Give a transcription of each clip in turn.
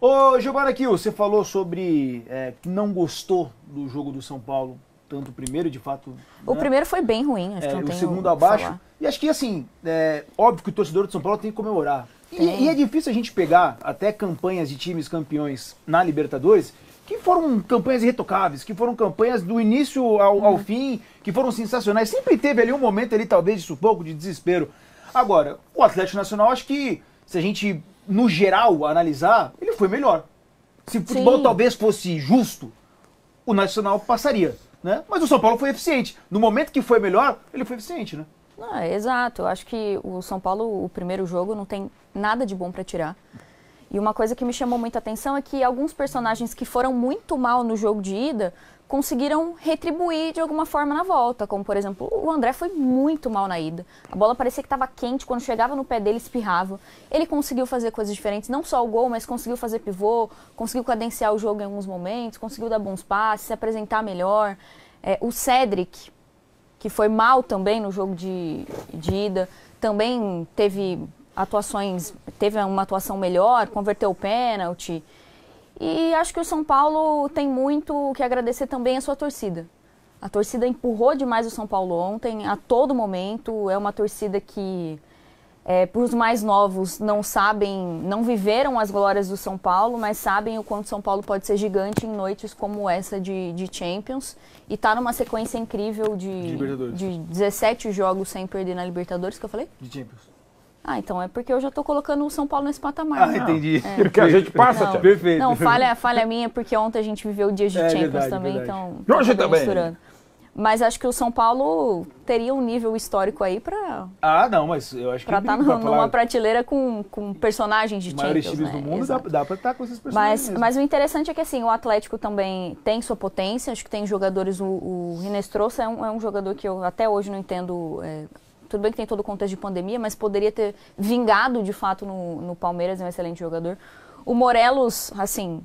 Ô, Giovana Kiel, você falou sobre que não gostou do jogo do São Paulo, tanto o primeiro, de fato... O primeiro foi bem ruim, acho que não tem o segundo o que abaixo. falar. E acho que, assim, óbvio que o torcedor de São Paulo tem que comemorar. E é difícil a gente pegar até campanhas de times campeões na Libertadores que foram campanhas irretocáveis, que foram campanhas do início ao fim, que foram sensacionais. Sempre teve ali um momento ali, talvez, de sufoco, de desespero. Agora, o Atlético Nacional, acho que, se a gente, no geral, analisar, ele foi melhor. Se o futebol talvez fosse justo, o Nacional passaria, né? Mas o São Paulo foi eficiente. No momento que foi melhor, ele foi eficiente, né? Exato. Eu acho que o São Paulo, o primeiro jogo, não tem nada de bom para tirar. E uma coisa que me chamou muita atenção é que alguns personagens que foram muito mal no jogo de ida conseguiram retribuir de alguma forma na volta. Como, por exemplo, o André foi muito mal na ida. A bola parecia que estava quente, quando chegava no pé dele, espirrava. Ele conseguiu fazer coisas diferentes, não só o gol, mas conseguiu fazer pivô, conseguiu cadenciar o jogo em alguns momentos, conseguiu dar bons passes, se apresentar melhor. O Cédric, que foi mal também no jogo de ida, também teve uma atuação melhor, converteu o pênalti. E acho que o São Paulo tem muito que agradecer também à sua torcida. A torcida empurrou demais o São Paulo ontem, a todo momento. É uma torcida que, para os mais novos, não viveram as glórias do São Paulo, mas sabem o quanto o São Paulo pode ser gigante em noites como essa de Champions. E está numa sequência incrível de 17 jogos sem perder na Libertadores, que eu falei? De Champions. Então é porque eu já tô colocando o São Paulo nesse patamar. Entendi. Porque a gente passa, Thiago. Perfeito. Não, falha minha, porque ontem a gente viveu dias de Champions também, então... Hoje também. Misturando. Mas acho que o São Paulo teria um nível histórico aí pra... não, mas eu acho que... Pra estar numa prateleira com personagens de Champions, maiores times do mundo, dá pra estar com esses personagens mas o interessante é que, assim, o Atlético também tem sua potência, acho que tem jogadores... O Rinestrosa é um jogador que eu até hoje não entendo... Tudo bem que tem todo o contexto de pandemia, mas poderia ter vingado, de fato, no Palmeiras, é um excelente jogador. O Morelos, assim,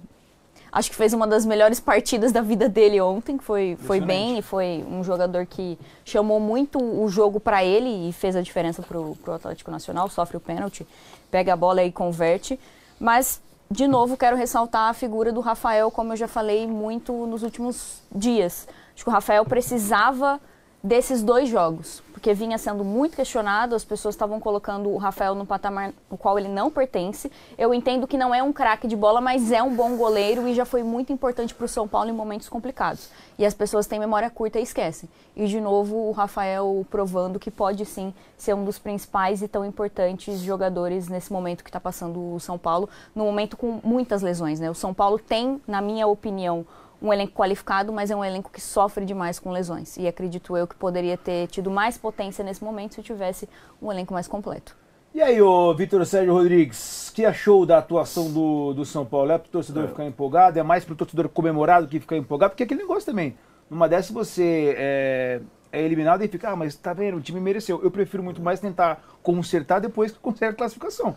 acho que fez uma das melhores partidas da vida dele ontem, foi bem, e foi um jogador que chamou muito o jogo para ele e fez a diferença pro Atlético Nacional, sofre o pênalti, pega a bola e converte. Mas, de novo, quero ressaltar a figura do Rafael, como eu já falei muito nos últimos dias. Acho que o Rafael precisava desses 2 jogos, porque vinha sendo muito questionado, as pessoas estavam colocando o Rafael no patamar no qual ele não pertence. Eu entendo que não é um craque de bola, mas é um bom goleiro e já foi muito importante para o São Paulo em momentos complicados. E as pessoas têm memória curta e esquecem. E, de novo, o Rafael provando que pode, sim, ser um dos principais e tão importantes jogadores nesse momento que está passando o São Paulo, num momento com muitas lesões, né? O São Paulo tem, na minha opinião, um elenco qualificado, mas é um elenco que sofre demais com lesões. E acredito eu que poderia ter tido mais potência nesse momento se tivesse um elenco mais completo. E aí, ô Vitor Sérgio Rodrigues, o que achou da atuação do São Paulo? É pro torcedor ficar empolgado? É mais pro torcedor comemorar do que ficar empolgado? Porque aquele negócio também, numa dessas você é eliminado e fica, mas tá vendo, o time mereceu. Eu prefiro muito mais tentar consertar depois que conserta a classificação.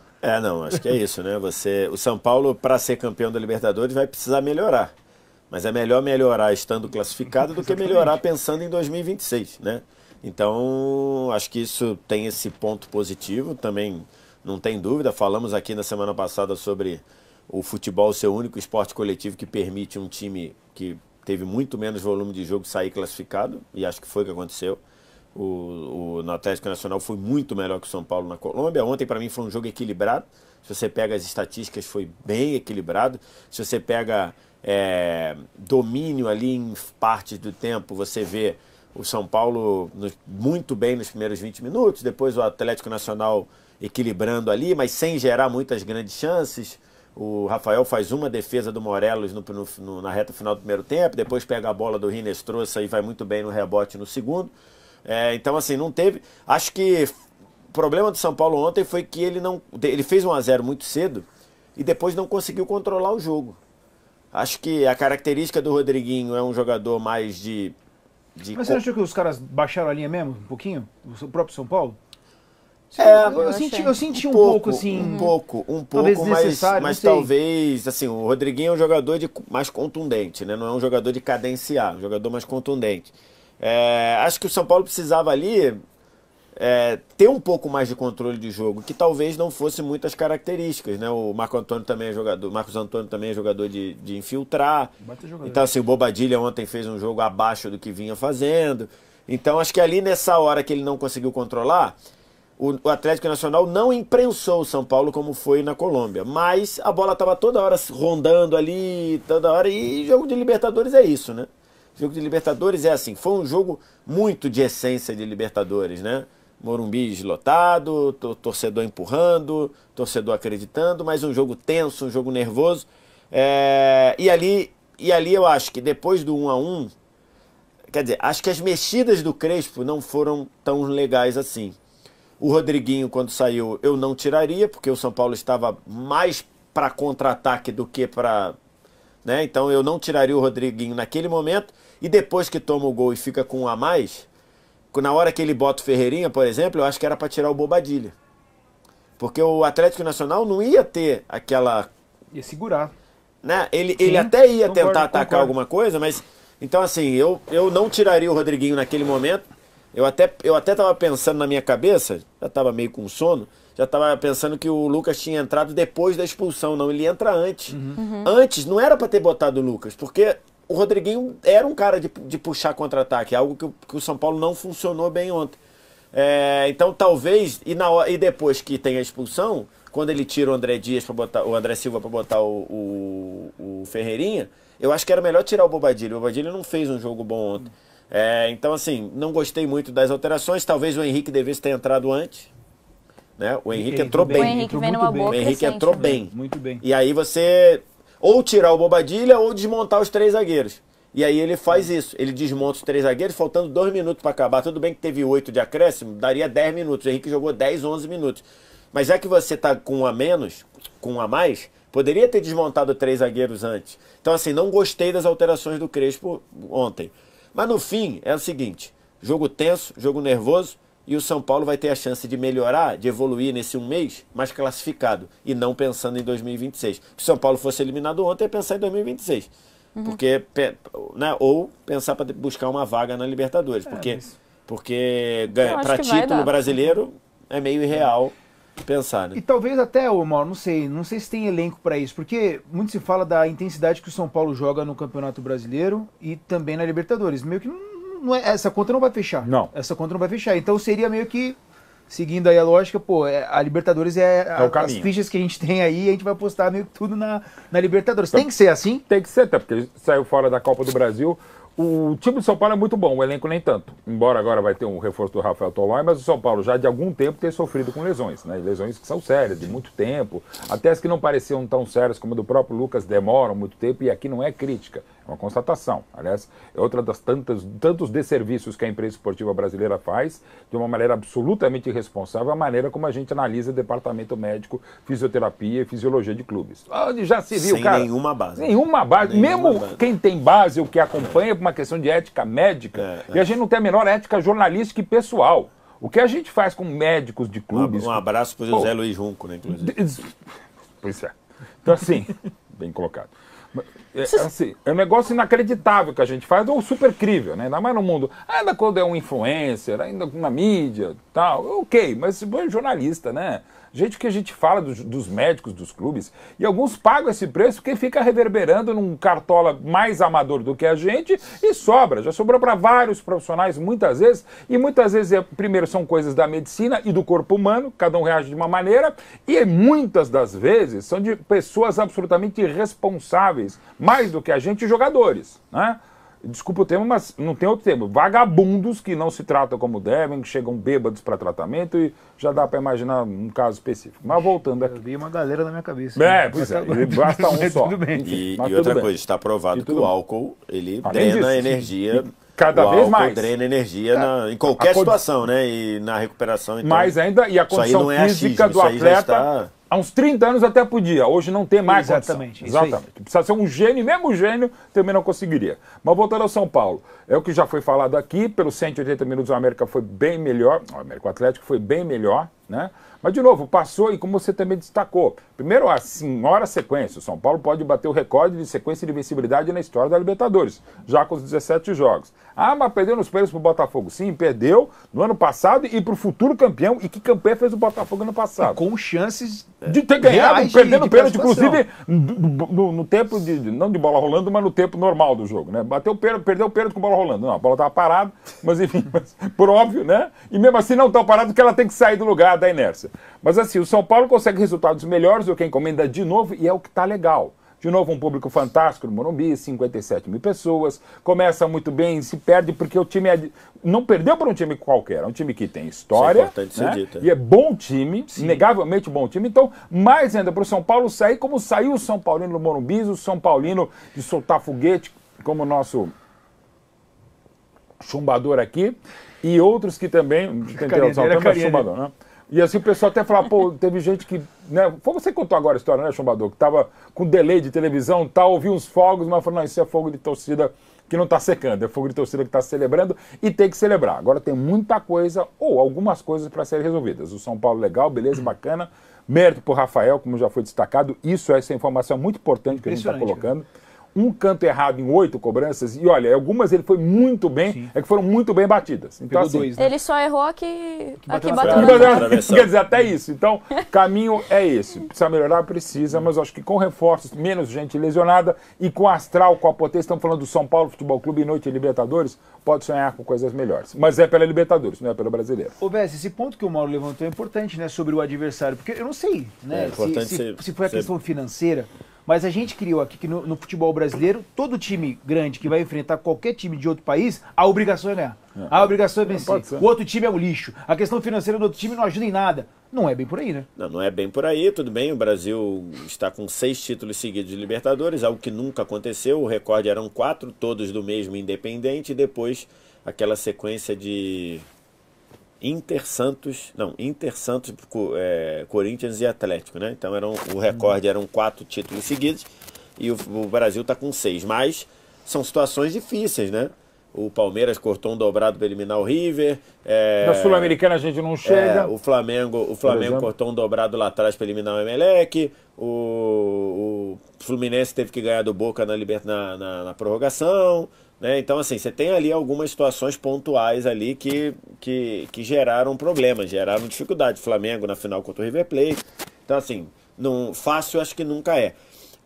Acho que é isso, né? O São Paulo, para ser campeão da Libertadores, vai precisar melhorar. Mas é melhor melhorar estando classificado do que melhorar pensando em 2026, né? Então, acho que isso tem esse ponto positivo, também não tem dúvida. Falamos aqui na semana passada sobre o futebol ser o único esporte coletivo que permite um time que teve muito menos volume de jogo sair classificado, e acho que foi o que aconteceu. O Atlético Nacional foi muito melhor que o São Paulo na Colômbia. Ontem, para mim, foi um jogo equilibrado. Se você pega as estatísticas, foi bem equilibrado. Se você pega domínio ali em partes do tempo, você vê o São Paulo muito bem nos primeiros 20 minutos, depois o Atlético Nacional equilibrando ali, mas sem gerar muitas grandes chances. O Rafael faz uma defesa do Morelos na reta final do primeiro tempo, depois pega a bola do Rinestrosa e vai muito bem no rebote no segundo. Então, assim, não teve... Acho que o problema do São Paulo ontem foi que ele fez 1-0 muito cedo e depois não conseguiu controlar o jogo. Acho que a característica do Rodriguinho é um jogador mais de... Mas você achou que os caras baixaram a linha mesmo, um pouquinho? O próprio São Paulo? Eu senti um pouco, assim... Um pouco, talvez mas talvez, assim, o Rodriguinho é um jogador mais contundente, né? Não é um jogador de cadenciar, um jogador mais contundente. Acho que o São Paulo precisava ali ter um pouco mais de controle de jogo, que talvez não fosse muitas características, né? O Marcos Antônio também é jogador de infiltrar. Então, assim, o Bobadilla ontem fez um jogo abaixo do que vinha fazendo. Então, acho que ali nessa hora que ele não conseguiu controlar, o Atlético Nacional não imprensou o São Paulo como foi na Colômbia. Mas a bola estava toda hora rondando ali, toda hora. E jogo de Libertadores é isso, né? Jogo de Libertadores é assim. Foi um jogo muito de essência de Libertadores, né? Morumbi lotado, torcedor empurrando, torcedor acreditando, mas um jogo tenso, um jogo nervoso. E ali eu acho que depois do 1-1, quer dizer, acho que as mexidas do Crespo não foram tão legais assim. O Rodriguinho, quando saiu, eu não tiraria, porque o São Paulo estava mais para contra-ataque do que para... né? Então eu não tiraria o Rodriguinho naquele momento. E depois que toma o gol e fica com um a mais, na hora que ele bota o Ferreirinha, por exemplo, eu acho que era para tirar o Bobadilla. Porque o Atlético Nacional não ia ter aquela... Ia segurar. Né? Ele até ia tentar atacar alguma coisa, mas... Então, assim, eu não tiraria o Rodriguinho naquele momento. Eu até estava pensando na minha cabeça, já estava meio com sono, já estava pensando que o Lucas tinha entrado depois da expulsão, não, ele entra antes. Antes, não era para ter botado o Lucas, porque o Rodriguinho era um cara de puxar contra-ataque, algo que o São Paulo não funcionou bem ontem. Então, talvez, e depois que tem a expulsão, quando ele tira o André Dias para botar, o André Silva para botar o Ferreirinha, eu acho que era melhor tirar o Bobadilla. O Bobadilla não fez um jogo bom ontem. Então, assim, não gostei muito das alterações. Talvez o Henrique devesse ter entrado antes. Né? O Henrique entrou bem. O Henrique vem numa boa O Henrique entrou bem. Muito bem. E aí você ou tirar o Bobadilla ou desmontar os 3 zagueiros. E aí ele faz isso. Ele desmonta os 3 zagueiros, faltando 2 minutos para acabar. Tudo bem que teve 8 de acréscimo, daria 10 minutos. O Henrique jogou 10, 11 minutos. Mas já que você tá com um a menos, com um a mais, poderia ter desmontado 3 zagueiros antes. Então, assim, não gostei das alterações do Crespo ontem. Mas no fim, é o seguinte, jogo tenso, jogo nervoso, e o São Paulo vai ter a chance de melhorar, de evoluir nesse um mês, mais classificado, e não pensando em 2026. Se o São Paulo fosse eliminado ontem, ia pensar em 2026. Porque, né, ou pensar para buscar uma vaga na Libertadores. Porque para título brasileiro é meio irreal pensar, né? E talvez até, Mauro, não sei se tem elenco para isso, porque muito se fala da intensidade que o São Paulo joga no Campeonato Brasileiro e também na Libertadores. Meio que não é, essa conta não vai fechar. Não. Essa conta não vai fechar. Então seria meio que, seguindo aí a lógica, a Libertadores as fichas que a gente tem aí, a gente vai apostar meio que tudo na Libertadores. Então, tem que ser assim? Tem que ser, até porque saiu fora da Copa do Brasil. O time do São Paulo é muito bom, o elenco nem tanto. Embora agora vai ter um reforço do Rafael Tolói, mas o São Paulo já de algum tempo tem sofrido com lesões, né? Lesões que são sérias, de muito tempo. Até as que não pareciam tão sérias como a do próprio Lucas demoram muito tempo, e aqui não é crítica, é uma constatação. Aliás, é outra das tantos desserviços que a imprensa esportiva brasileira faz, de uma maneira absolutamente irresponsável, a maneira como a gente analisa departamento médico, fisioterapia e fisiologia de clubes. Onde já se viu, sem cara... nenhuma base. Nenhuma base. Mesmo quem tem base, o que acompanha, por uma questão de ética médica, e a gente não tem a menor ética jornalística e pessoal. O que a gente faz com médicos de clubes... Um abraço para o José Luiz Junco, né, inclusive. Pois é. Então, assim, bem colocado. Assim, é um negócio inacreditável que a gente faz, ou super crível, né? Ainda mais no mundo. Ainda quando é um influencer, ainda na mídia, tal, ok, mas é jornalista, né? Gente que a gente fala dos médicos dos clubes, e alguns pagam esse preço porque fica reverberando num cartola mais amador do que a gente e sobra. Já sobrou para vários profissionais muitas vezes, e muitas vezes, primeiro, são coisas da medicina e do corpo humano, cada um reage de uma maneira, e muitas das vezes são de pessoas absolutamente irresponsáveis, mais do que a gente, jogadores, né? Desculpa o termo, mas não tem outro termo. Vagabundos que não se tratam como devem, que chegam bêbados para tratamento, e já dá para imaginar um caso específico. Mas voltando aqui. Eu vi uma galera na minha cabeça. Pois é, basta um só. Tudo bem. E outra coisa, está provado que o álcool, ele drena energia. Cada vez mais. Drena energia em qualquer situação, né? E na recuperação. Então, mais ainda, e a condição física do atleta... Há uns 30 anos até podia, hoje não tem mais Exatamente. condição. Exatamente. Precisa ser um gênio, mesmo gênio também não conseguiria. Mas voltando ao São Paulo, é o que já foi falado aqui, pelos 180 minutos o América foi bem melhor, o América Atlético foi bem melhor, né? Mas, de novo, passou, e como você também destacou, primeiro a senhora sequência. O São Paulo pode bater o recorde de sequência de invencibilidade na história da Libertadores, já com os 17 jogos. Ah, mas perdeu nos pênaltis pro Botafogo. Sim, perdeu no ano passado e pro futuro campeão. E que campeão fez o Botafogo no passado? E com chances de ter ganhado, perdendo pênalti, inclusive no tempo não de bola rolando, mas no tempo normal do jogo, né? Perdeu o pênalti com bola rolando. Não, a bola estava parada, mas enfim, por óbvio, né? E mesmo assim não tão parado porque ela tem que sair do lugar da inércia. Mas assim, o São Paulo consegue resultados melhores do que encomenda de novo, e é o que está legal. De novo, um público fantástico no Morumbi, 57 mil pessoas, começa muito bem, se perde porque o time não perdeu para um time qualquer, é um time que tem história, né? E é bom time, inegavelmente bom time, então mais ainda para o São Paulo sair como saiu o São Paulino no Morumbi, o São Paulino de soltar foguete, como o nosso chumbador aqui, e outros que também, chumbador, né? E assim o pessoal até fala, pô, teve gente que, né, você contou agora a história, né, Chumbador, que tava com delay de televisão, tal, ouviu uns fogos, mas falou, não, isso é fogo de torcida que não tá secando, é fogo de torcida que tá celebrando e tem que celebrar. Agora tem muita coisa, ou algumas coisas para serem resolvidas. O São Paulo legal, beleza, bacana, mérito pro Rafael, como já foi destacado, essa informação é muito importante que a gente está colocando. Um canto errado em 8 cobranças, e olha, algumas ele foi muito bem, que foram muito bem batidas. Então, assim, 2, né? Ele só errou aqui bateu na quer dizer, até isso. Então, caminho é esse. Precisa melhorar, precisa, mas eu acho que com reforços, menos gente lesionada e com a astral, com a potência, estamos falando do São Paulo Futebol Clube e noite em Libertadores, pode sonhar com coisas melhores. Mas é pela Libertadores, não é pelo Brasileiro. Ô, Bess, esse ponto que o Mauro levantou é importante, né, sobre o adversário, porque eu não sei, né, se foi a questão financeira. Mas a gente criou aqui que no futebol brasileiro, todo time grande que vai enfrentar qualquer time de outro país, a obrigação é ganhar. A obrigação é vencer. O outro time é um lixo. A questão financeira do outro time não ajuda em nada. Não é bem por aí, né? Não é bem por aí, tudo bem. O Brasil está com 6 títulos seguidos de Libertadores, algo que nunca aconteceu. O recorde eram 4, todos do mesmo Independente, e depois aquela sequência de Inter, Santos, Corinthians e Atlético, né? Então o recorde eram 4 títulos seguidos e o Brasil está com 6, mas são situações difíceis, né? O Palmeiras cortou um dobrado para eliminar o River. Na Sul-Americana a gente não chega. O Flamengo cortou um dobrado lá atrás para eliminar o Emelec. O Fluminense teve que ganhar do Boca na prorrogação. Né? Então, assim, você tem ali algumas situações pontuais ali que geraram problemas, geraram dificuldade. Flamengo na final contra o River Plate. Então, assim, fácil acho que nunca é.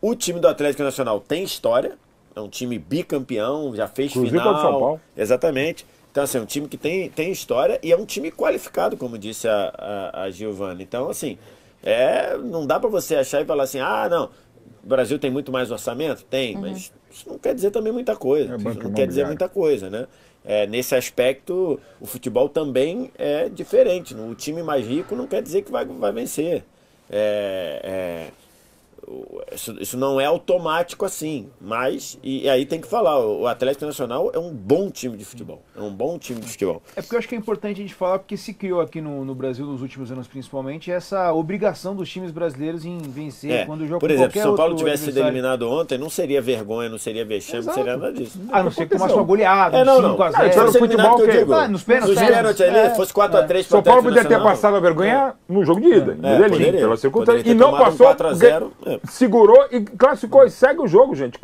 O time do Atlético Nacional tem história, é um time bicampeão, já fez Inclusive final. São Paulo. Exatamente. Então, assim, é um time que tem história e é um time qualificado, como disse a Giovana. Então, assim, não dá para você achar e falar assim, não, o Brasil tem muito mais orçamento? Tem, mas isso não quer dizer também muita coisa. Isso não quer dizer muita coisa, né? Nesse aspecto, o futebol também é diferente. O time mais rico não quer dizer que vai vencer. Isso não é automático assim, mas e aí tem que falar, o Atlético Nacional é um bom time de futebol, É porque eu acho que é importante a gente falar, porque se criou aqui no Brasil nos últimos anos principalmente essa obrigação dos times brasileiros em vencer quando jogam. Por exemplo, se o São Paulo tivesse sido eliminado ontem, não seria vergonha, não seria vexame, não seria nada disso. A não ser que tomasse uma goleada, 5x0. No futebol que eu digo. Nos pênaltis ali, fosse 4x3 São Paulo poderia ter passado a vergonha no jogo de ida, pela circunstância, e não passou, 4x0, segurou e classificou e segue o jogo, gente.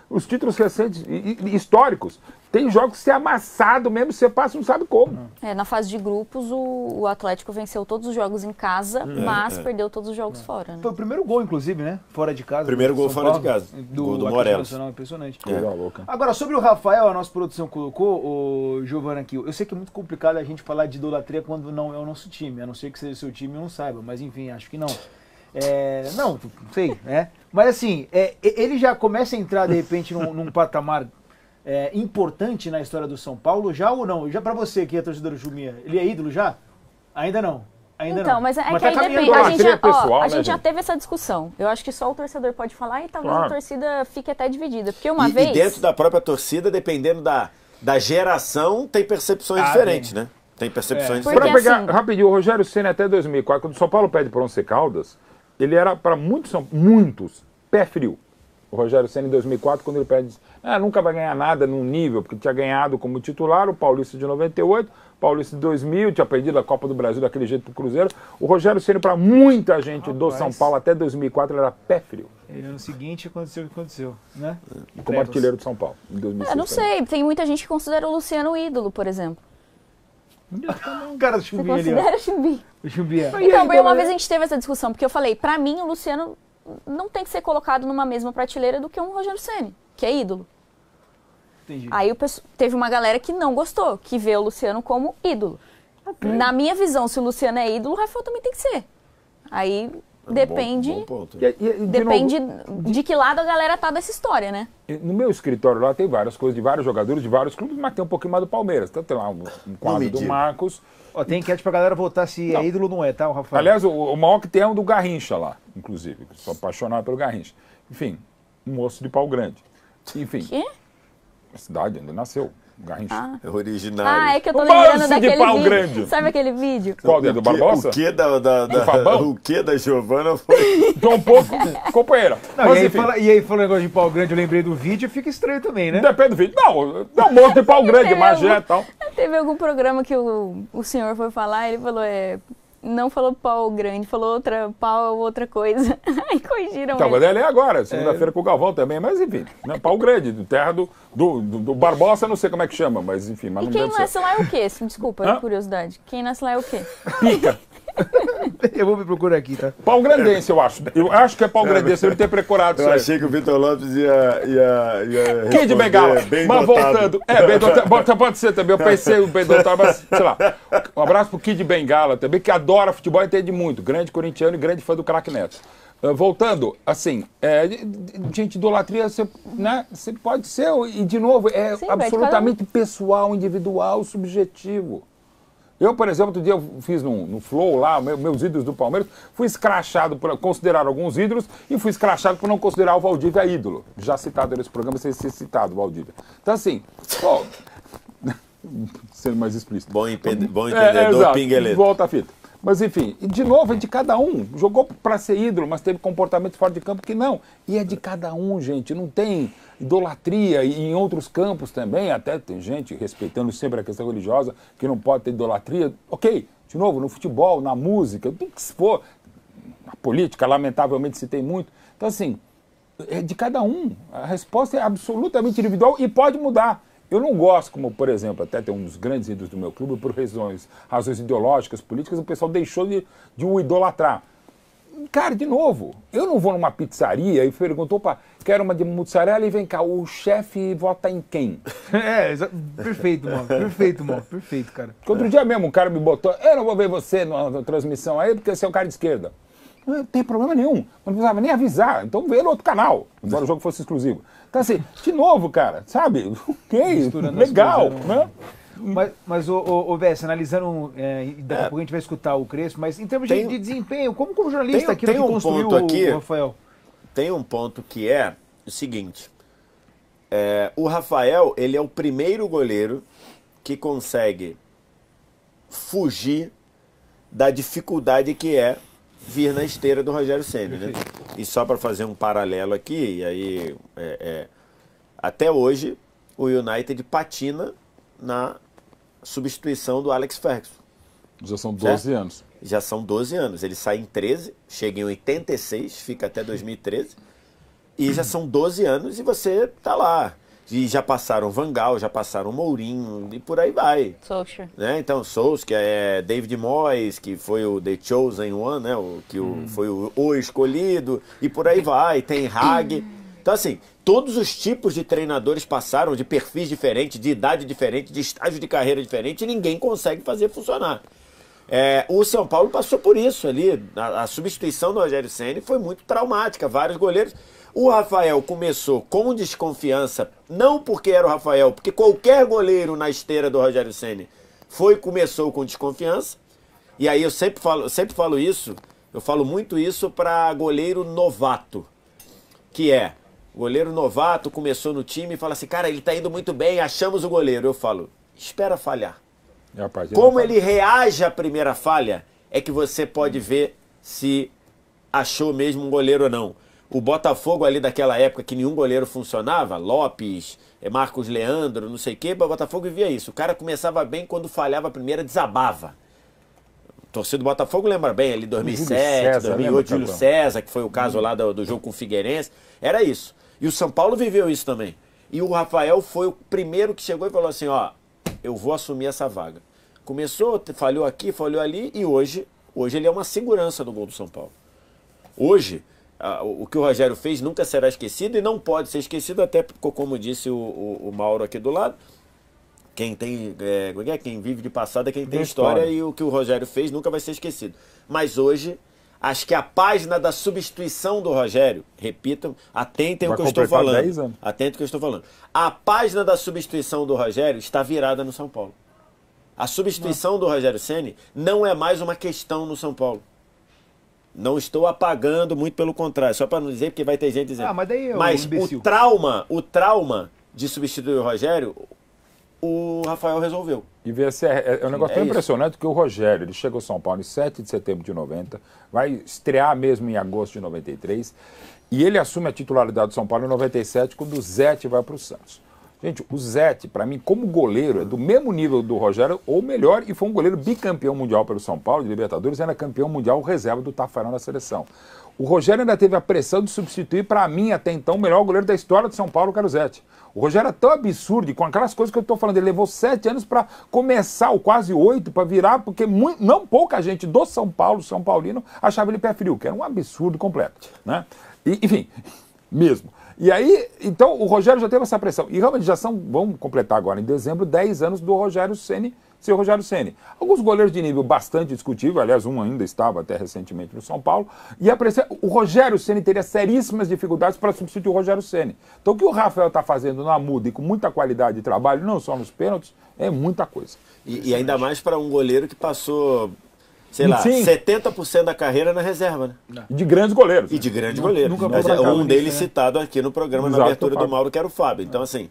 Os títulos recentes históricos, tem jogos que você é amassado mesmo, você passa e não sabe como. Na fase de grupos, o Atlético venceu todos os jogos em casa, mas perdeu todos os jogos fora. Né? Foi o primeiro gol, inclusive, né? Fora de casa. Primeiro gol fora de casa. Gol do Morelos. Impressionante. Louca. Agora, sobre o Rafael, a nossa produção colocou, o Giovana aqui, eu sei que é muito complicado a gente falar de idolatria quando não é o nosso time, a não ser que seja o seu time e eu não saiba, mas enfim, acho que não. Não sei, né? Mas assim, ele já começa a entrar de repente num patamar importante na história do São Paulo, já ou não? Já pra você que é torcedor do Juminha, ele é ídolo já? Ainda não. Então, mas que tá aí depende. A gente já teve essa discussão. Eu acho que só o torcedor pode falar e talvez a torcida fique até dividida. Porque uma vez. E dentro da própria torcida, dependendo da geração, tem percepções diferentes, né? Tem percepções diferentes. Para pegar rapidinho, o Rogério Ceni até 2004, quando o São Paulo pede para o Once Caldas, ele era para muitos pé frio. O Rogério Ceni em 2004, quando ele pede, nunca vai ganhar nada num nível, porque tinha ganhado como titular o Paulista de 98, o Paulista de 2000, tinha perdido a Copa do Brasil daquele jeito pro Cruzeiro. O Rogério Ceni, para muita gente do São Paulo, até 2004, ele era pé frio. E ano seguinte aconteceu o que aconteceu, né? Como artilheiro do São Paulo, em 2006. Eu não sei, tem muita gente que considera o Luciano ídolo, por exemplo. O cara do Você Chumbinho ali, considera o Chumbi? ó. O Chumbinho. Então, uma vez a gente teve essa discussão, porque eu falei, pra mim o Luciano não tem que ser colocado numa mesma prateleira do que um Rogério Ceni, que é ídolo. Entendi. Aí teve uma galera que não gostou, que vê o Luciano como ídolo. Na minha visão, se o Luciano é ídolo, o Rafael também tem que ser. Aí depende, Bom ponto. depende de que lado a galera tá dessa história, né? No meu escritório lá tem várias coisas de vários jogadores, de vários clubes, mas tem um pouquinho mais do Palmeiras. Então tem lá um quadro do Marcos. Ó, tem enquete pra galera votar se é ídolo ou não é, tá, o Rafael? Aliás, o maior que tem é um do Garrincha lá, inclusive. Sou apaixonado pelo Garrincha. Enfim, um moço de Pau Grande. Enfim, Quê? a cidade onde nasceu, o Garrincha. É originário. É que eu tô O lembrando moço de daquele pau vídeo. grande. Sabe aquele vídeo? Qual dedo, do Barbosa? O que Fabão? o que da Giovana foi... Então um pouco companheira. Não, Mas, e, aí enfim, fala, e aí falou um negócio de pau grande, eu lembrei do vídeo, fica estranho também, né? depende do vídeo. Não, é um monte de pau grande, Teve Magé e algum- tal. Teve algum programa que o senhor foi falar, ele falou, não falou pau grande, falou outra coisa. Aí corrigiram Tá, ele. mas ele é agora, segunda-feira com o Galvão também, mas enfim, né, pau grande, do terra do Barbosa, não sei como é que chama, mas enfim, mas E não quem deve ser. nasce lá é o quê? Desculpa, Hã? curiosidade. Quem nasce lá é o quê? Pica. Eu vou me procurar aqui, tá? Pau grandense, eu acho. Eu acho que é pau grandense, eu não ter procurado Eu isso aí. achei que o Vitor Lopes ia Kid responder Bengala, bem mas dotado. voltando. Bem dotado, pode ser também. Eu pensei o bem dotado, mas sei lá. Um abraço pro Kid Bengala também, que adora futebol e entende muito. Grande corintiano e grande fã do craque Neto. Voltando, assim, gente, idolatria, você pode ser, e de novo, é Sim, vai de absolutamente pessoal, individual, subjetivo. Eu, por exemplo, outro dia eu fiz no Flow lá, meus ídolos do Palmeiras, fui escrachado por considerar alguns ídolos e fui escrachado por não considerar o Valdívia ídolo. Já citado nesse programa, sem ser citado o Valdívia. Então, assim, sendo mais explícito. Bom entendedor, exato. pingueleto. Volta a fita. Mas, enfim, e de novo, é de cada um. Jogou para ser ídolo, mas teve comportamento fora de campo que não. E é de cada um, gente. Não tem idolatria. E em outros campos também, até tem gente respeitando sempre a questão religiosa, que não pode ter idolatria. Ok, de novo, no futebol, na música, tudo que se for. Na política, lamentavelmente, se tem muito. Então, assim, é de cada um. A resposta é absolutamente individual e pode mudar. Eu não gosto, como, por exemplo, até tem um dos grandes ídolos do meu clube, por razões ideológicas, políticas, o pessoal deixou de o idolatrar. Cara, de novo, eu não vou numa pizzaria e pergunto, opa, quero uma de mussarela e vem cá, o chefe vota em quem? Perfeito, mano. Perfeito, mano. Perfeito, cara. Porque outro dia mesmo um cara me botou, eu não vou ver você na transmissão aí porque você é um cara de esquerda. Não tem problema nenhum, não precisava nem avisar, então vê no outro canal, embora o jogo fosse exclusivo. Então assim, de novo, cara, sabe? Ok, legal, né? Mas ô Vess, analisando, daqui a pouco a gente vai escutar o Crespo, mas em termos de desempenho, como jornalista aqui que construiu o Rafael? Tem um ponto que é o seguinte, o Rafael, ele é o primeiro goleiro que consegue fugir da dificuldade que é vir na esteira do Rogério Ceni, né? E só para fazer um paralelo aqui, e aí até hoje o United patina na substituição do Alex Ferguson. Já são 12 anos. Já são 12 anos. Ele sai em 13, chega em 86, fica até 2013. E já são 12 anos e você tá lá. E já passaram Van Gaal, já passaram Mourinho e por aí vai. Solskjaer. Né? Então, Solskjaer, David Moyes, que foi o The Chosen One, né? Foi o escolhido, e por aí vai. Tem Hag. Então, assim, todos os tipos de treinadores passaram, de perfis diferentes, de idade diferente, de estágio de carreira diferente, e ninguém consegue fazer funcionar. O São Paulo passou por isso ali. A substituição do Rogério Ceni foi muito traumática. Vários goleiros. O Rafael começou com desconfiança, não porque era o Rafael, porque qualquer goleiro na esteira do Rogério Ceni começou com desconfiança. E aí eu sempre falo isso, eu falo muito isso para goleiro novato, que é, o goleiro novato começou no time e fala assim, cara, ele tá indo muito bem, achamos o goleiro. Eu falo, espera falhar. Como ele reage à primeira falha, é que você pode ver se achou mesmo um goleiro ou não. O Botafogo ali daquela época que nenhum goleiro funcionava, Lopes, Marcos Leandro, não sei o quê, o Botafogo vivia isso. O cara começava bem, quando falhava a primeira, desabava. O torcedor do Botafogo lembra bem, ali 2007, 2008, Júlio César, que foi o caso lá do jogo com o Figueirense. Era isso. E o São Paulo viveu isso também. E o Rafael foi o primeiro que chegou e falou assim, ó, eu vou assumir essa vaga. Começou, falhou aqui, falhou ali, e hoje ele é uma segurança no gol do São Paulo. Hoje, o que o Rogério fez nunca será esquecido e não pode ser esquecido, até porque, como disse o Mauro aqui do lado, quem vive de passado é quem tem história, e o que o Rogério fez nunca vai ser esquecido. Mas hoje, acho que a página da substituição do Rogério, repitam, atentem o que eu estou falando. 10 anos. Atentem o que eu estou falando. A página da substituição do Rogério está virada no São Paulo. A substituição do Rogério Ceni não é mais uma questão no São Paulo. Não estou apagando, muito pelo contrário, só para não dizer, porque vai ter gente dizendo. Mas o trauma de substituir o Rogério, o Rafael resolveu. E é um negócio tão impressionante que o Rogério, ele chegou ao São Paulo em 7 de setembro de 90, vai estrear mesmo em agosto de 93, e ele assume a titularidade do São Paulo em 97, quando o Zete vai para o Santos. Gente, o Zete, para mim, como goleiro, é do mesmo nível do Rogério, ou melhor, e foi um goleiro bicampeão mundial pelo São Paulo, de Libertadores, e era campeão mundial reserva do Tafarel na seleção. O Rogério ainda teve a pressão de substituir, para mim, até então, o melhor goleiro da história de São Paulo, que era o Zete. O Rogério é tão absurdo, com aquelas coisas que eu estou falando, ele levou 7 anos para começar, ou quase 8, para virar, porque não pouca gente do São Paulo, São Paulino, achava ele pé frio, que era um absurdo completo, né? E, enfim, mesmo. E aí, então, o Rogério já teve essa pressão. E realmente vamos completar agora em dezembro, 10 anos do Rogério Ceni, seu Rogério Ceni. Alguns goleiros de nível bastante discutível, aliás, um ainda estava até recentemente no São Paulo, e o Rogério Ceni teria seríssimas dificuldades para substituir o Rogério Ceni. Então, o que o Rafael está fazendo na muda e com muita qualidade de trabalho, não só nos pênaltis, é muita coisa. E ainda mais para um goleiro que passou, sei lá, 70% da carreira na reserva, né? E de grandes goleiros. E de grandes goleiros. Um deles citado aqui no programa, na abertura do Mauro, que era o Fábio. Então, assim,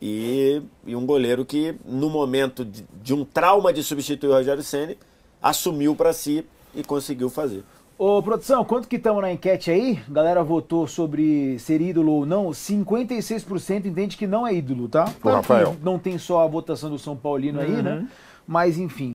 e um goleiro que, no momento de um trauma de substituir o Rogério Ceni, assumiu para si e conseguiu fazer. Ô, produção, quanto que estamos na enquete aí? A galera votou sobre ser ídolo ou não. 56% entende que não é ídolo, tá? O Rafael. Não tem só a votação do São Paulino aí, né? Mas, enfim.